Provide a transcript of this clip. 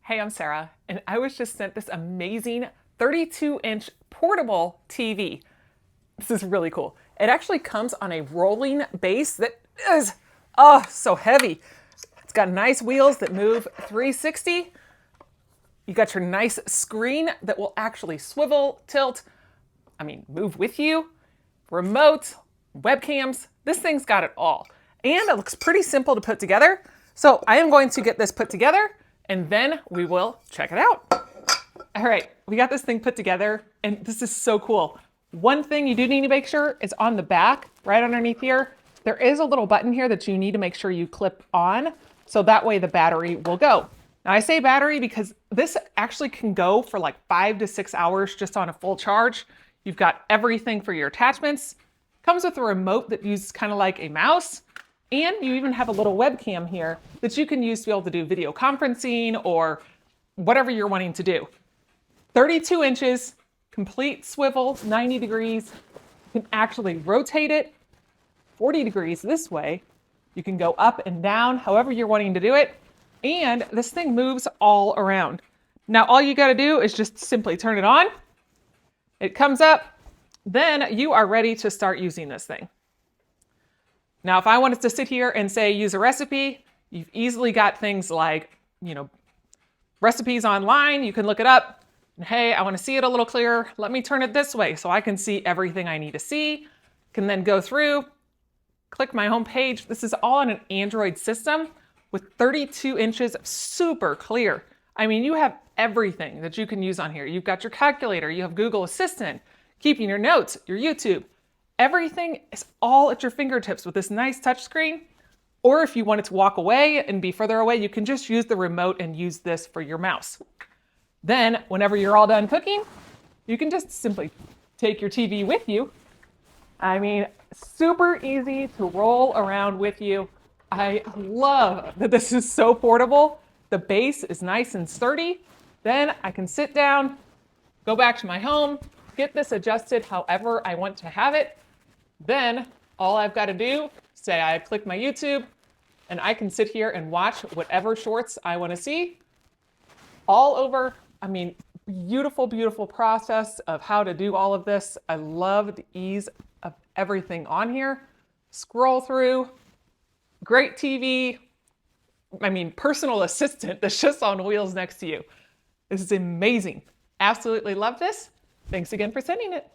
Hey, I'm Sarah, and I was just sent this amazing 32-inch portable TV. This is really cool. It actually comes on a rolling base that is, so heavy. It's got nice wheels that move 360. You got your nice screen that will actually swivel, tilt, move with you, remote, webcams. This thing's got it all. And it looks pretty simple to put together. So I am going to get this put together and then we will check it out. All right, we got this thing put together and this is so cool. One thing you do need to make sure is on the back, right underneath here, there is a little button here that you need to make sure you clip on so that way the battery will go. Now I say battery because this actually can go for like 5 to 6 hours just on a full charge. You've got everything for your attachments. Comes with a remote that uses kind of like a mouse. And you even have a little webcam here that you can use to be able to do video conferencing or whatever you're wanting to do. 32 inches, complete swivel, 90 degrees. You can actually rotate it 40 degrees this way. You can go up and down, however you're wanting to do it. And this thing moves all around. Now, all you got to do is just simply turn it on. It comes up. Then you are ready to start using this thing. Now, if I wanted to sit here and say, use a recipe, you've easily got things like, recipes online. You can look it up. And, hey, I want to see it a little clearer. Let me turn it this way so I can see everything I need to see. Can then go through, click my home page. This is all on an Android system with 32 inches of super clear. You have everything that you can use on here. You've got your calculator, you have Google Assistant, keeping your notes, your YouTube. Everything is all at your fingertips with this nice touchscreen. Or if you wanted to walk away and be further away, you can just use the remote and use this for your mouse. Then, whenever you're all done cooking, you can just simply take your TV with you. Super easy to roll around with you. I love that this is so portable. The base is nice and sturdy. Then I can sit down, go back to my home, get this adjusted however I want to have it. Then all I've got to do, say I click my YouTube, and I can sit here and watch whatever shorts I want to see all over. Beautiful, beautiful process of how to do all of this. I love the ease of everything on here. Scroll through, great TV. Personal assistant that's just on wheels next to you. This is amazing. Absolutely love this. Thanks again for sending it.